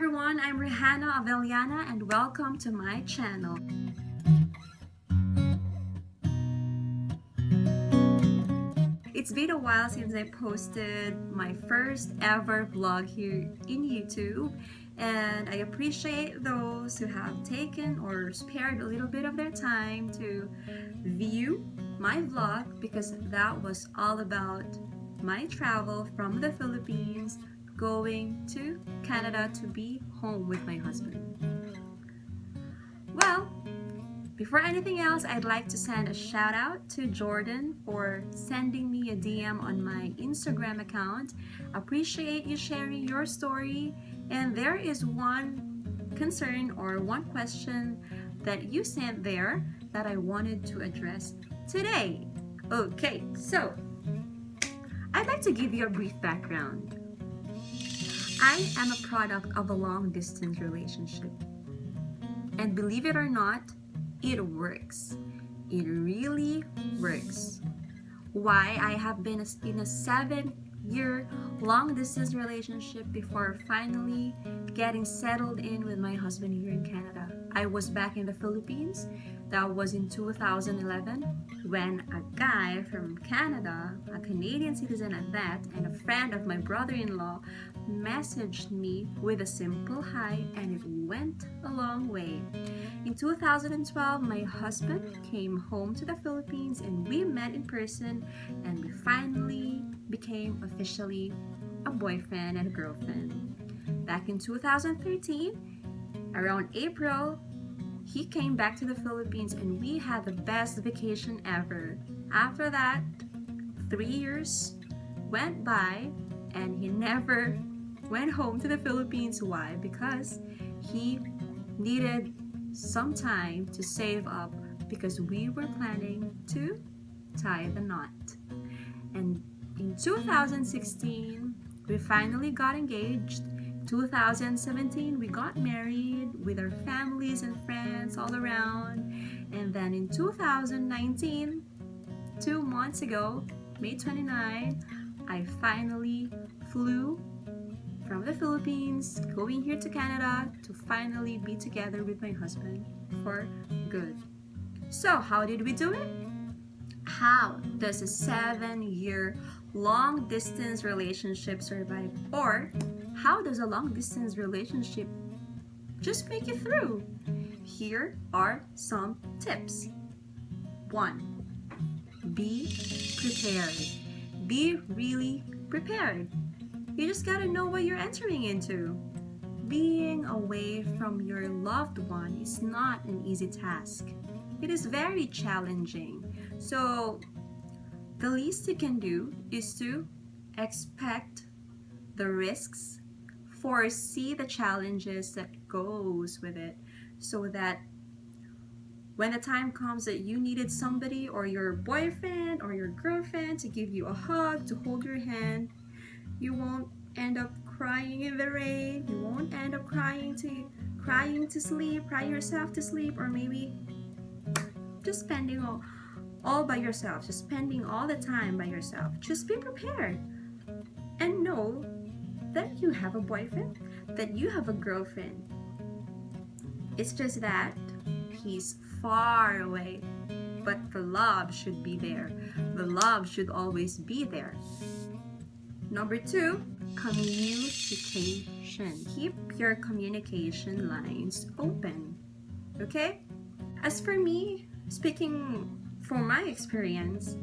everyone, I'm Rehanna Avellana and welcome to my channel. It's been a while since I posted my first ever vlog here in YouTube, and I appreciate those who have taken or spared a little bit of their time to view my vlog, because that was all about my travel from the Philippines going to Canada to be home with my husband. Well, before anything else, I'd like to send a shout out to Jordan for sending me a DM on my Instagram account. Appreciate you sharing your story. And there is one concern or one question that you sent there that I wanted to address today. Okay, so I'd like to give you a brief background. I am a product of a long distance relationship. And believe it or not, it works. It really works. Why? I have been in a 7-year long distance relationship before finally getting settled in with my husband here in Canada. I was back in the Philippines. That was in 2011 when a guy from Canada, a Canadian citizen at that, and a friend of my brother-in-law messaged me with a simple hi, and it went a long way. In 2012, my husband came home to the Philippines and we met in person, and we finally became officially a boyfriend and a girlfriend. Back in 2013, around April, he came back to the Philippines and we had the best vacation ever. After that, 3 years went by and he never went home to the Philippines. Why? Because he needed some time to save up, because we were planning to tie the knot. And in 2016, we finally got engaged. 2017, we got married with our families and friends all around. And then in 2019, 2 months ago, May 29, I finally flew from the Philippines, going here to Canada to finally be together with my husband for good. So, how did we do it? How does a 7-year long distance relationship survive? Or how does a long distance relationship just make it through? Here are some tips. 1. Be prepared. Be really prepared. You just gotta know what you're entering into. Being away from your loved one is not an easy task. It is very challenging. So the least you can do is to expect the risks, foresee the challenges that goes with it, so that when the time comes that you needed somebody or your boyfriend or your girlfriend to give you a hug, to hold your hand, you won't end up crying in the rain. You won't end up crying to sleep, crying yourself to sleep, or maybe just spending all by yourself, just spending all the time by yourself. Just be prepared and know that you have a boyfriend, that you have a girlfriend. It's just that he's far away, but the love should be there. The love should always be there. Number 2, communication. Keep your communication lines open. Okay? As for me, speaking from my experience,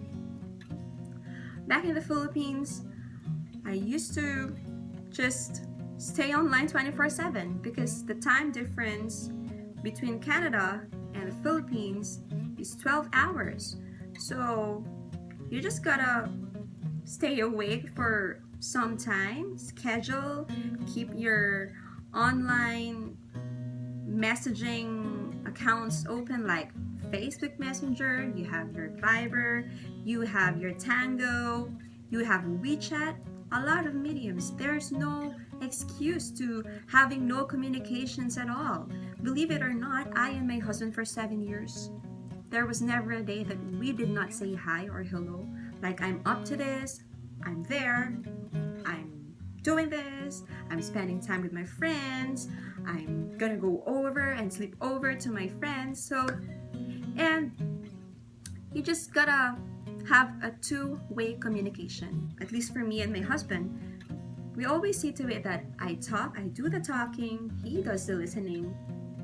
back in the Philippines, I used to just stay online 24/7 because the time difference between Canada and the Philippines is 12 hours. So you just gotta stay awake for some time, schedule, keep your online messaging accounts open, like Facebook Messenger, you have your Viber, you have your Tango, you have WeChat, a lot of mediums. There's no excuse to having no communications at all. Believe it or not, I and my husband for 7 years, there was never a day that we did not say hi or hello. Like, I'm up to this, I'm there, I'm doing this, I'm spending time with my friends, I'm gonna go over and sleep over to my friends. So, and you just gotta have a two-way communication. At least for me and my husband, we always see to it that I talk, I do the talking, he does the listening,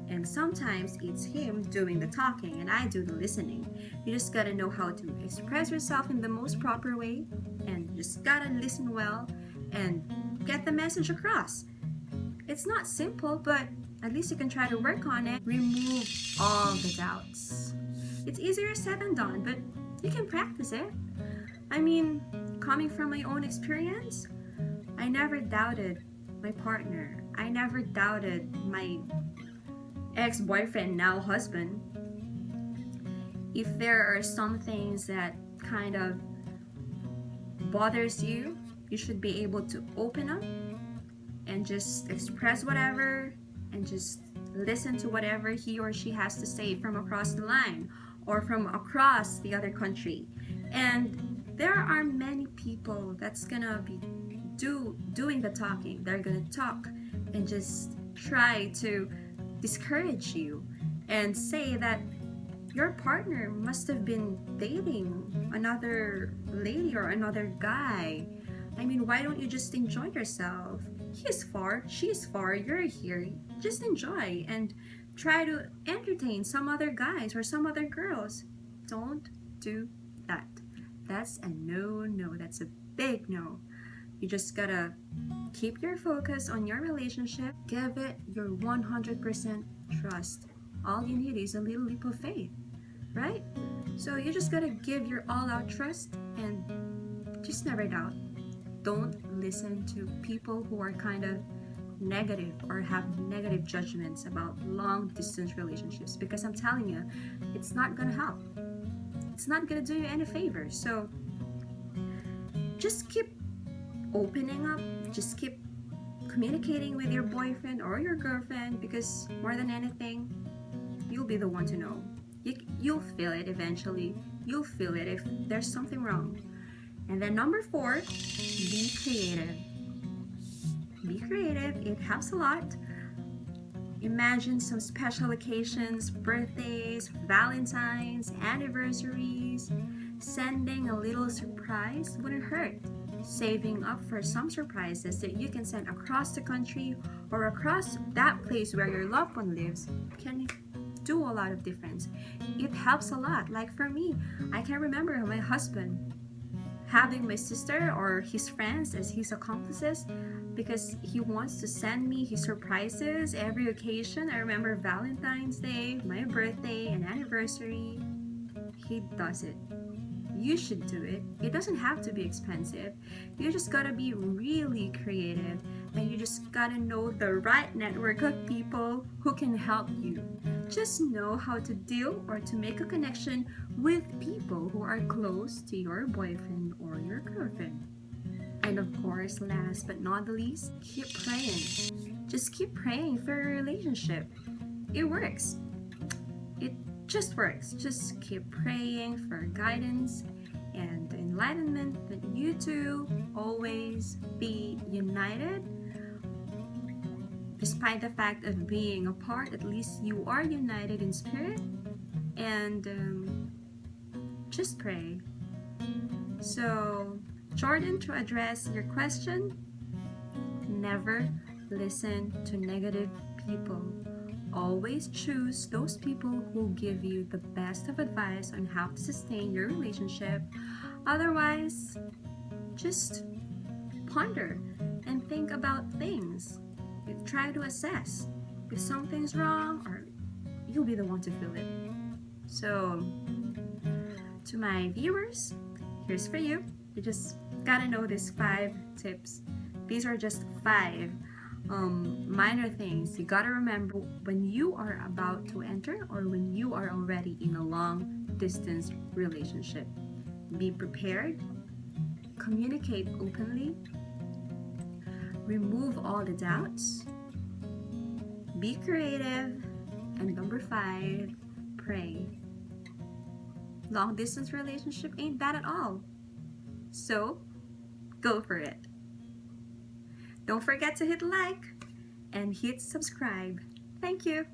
and sometimes it's him doing the talking and I do the listening. You just gotta know how to express yourself in the most proper way, and you just gotta listen well and get the message across. It's not simple, but at least you can try to work on it. Remove all the doubts. It's easier said than done, but you can practice it. I mean, coming from my own experience, I never doubted my partner. I never doubted my ex-boyfriend, now husband. If there are some things that kind of bothers you, you should be able to open up and just express whatever and just listen to whatever he or she has to say from across the line or from across the other country. And there are many people that's gonna be doing the talking. They're gonna talk and just try to discourage you and say that your partner must have been dating another lady or another guy. I mean, why don't you just enjoy yourself? He's far, she's far, you're here. Just enjoy and try to entertain some other guys or some other girls. Don't do that. That's a no. That's a big no. You just gotta keep your focus on your relationship. Give it your 100% trust. All you need is a little leap of faith, right? So you just gotta give your all-out trust and just never doubt. Don't listen to people who are kind of negative or have negative judgments about long-distance relationships, because I'm telling you, it's not gonna help. It's not gonna do you any favors. So just keep opening up, just keep communicating with your boyfriend or your girlfriend, because more than anything, you'll be the one to know. You'll feel it eventually. You'll feel it if there's something wrong. And then number 4, be creative. Be creative, it helps a lot. Imagine some special occasions, birthdays, Valentine's, anniversaries. Sending a little surprise wouldn't hurt. Saving up for some surprises that you can send across the country or across that place where your loved one lives can do a lot of difference. It helps a lot. Like for me, I can remember my husband having my sister or his friends as his accomplices because he wants to send me his surprises every occasion. I remember Valentine's Day, my birthday, and anniversary. He does it. You should do it. It doesn't have to be expensive. You just gotta be really creative, and you just gotta know the right network of people who can help you. Just know how to deal or to make a connection with people who are close to your boyfriend or your girlfriend. And of course, last but not the least, keep praying. Just keep praying for a relationship. It works. It just works. Just keep praying for guidance and enlightenment that you two always be united. Despite the fact of being apart, at least you are united in spirit. And just pray. So, Jordan, to address your question, never listen to negative people. Always choose those people who give you the best of advice on how to sustain your relationship. Otherwise, just ponder and think about things. Try to assess if something's wrong, or you'll be the one to feel it. So, to my viewers, here's for you. You just gotta know these 5 tips. These are just 5 minor things you gotta remember when you are about to enter or when you are already in a long distance relationship. Be prepared, communicate openly, remove all the doubts, be creative, and number 5, pray. Long distance relationship ain't bad at all. So, go for it. Don't forget to hit like and hit subscribe. Thank you.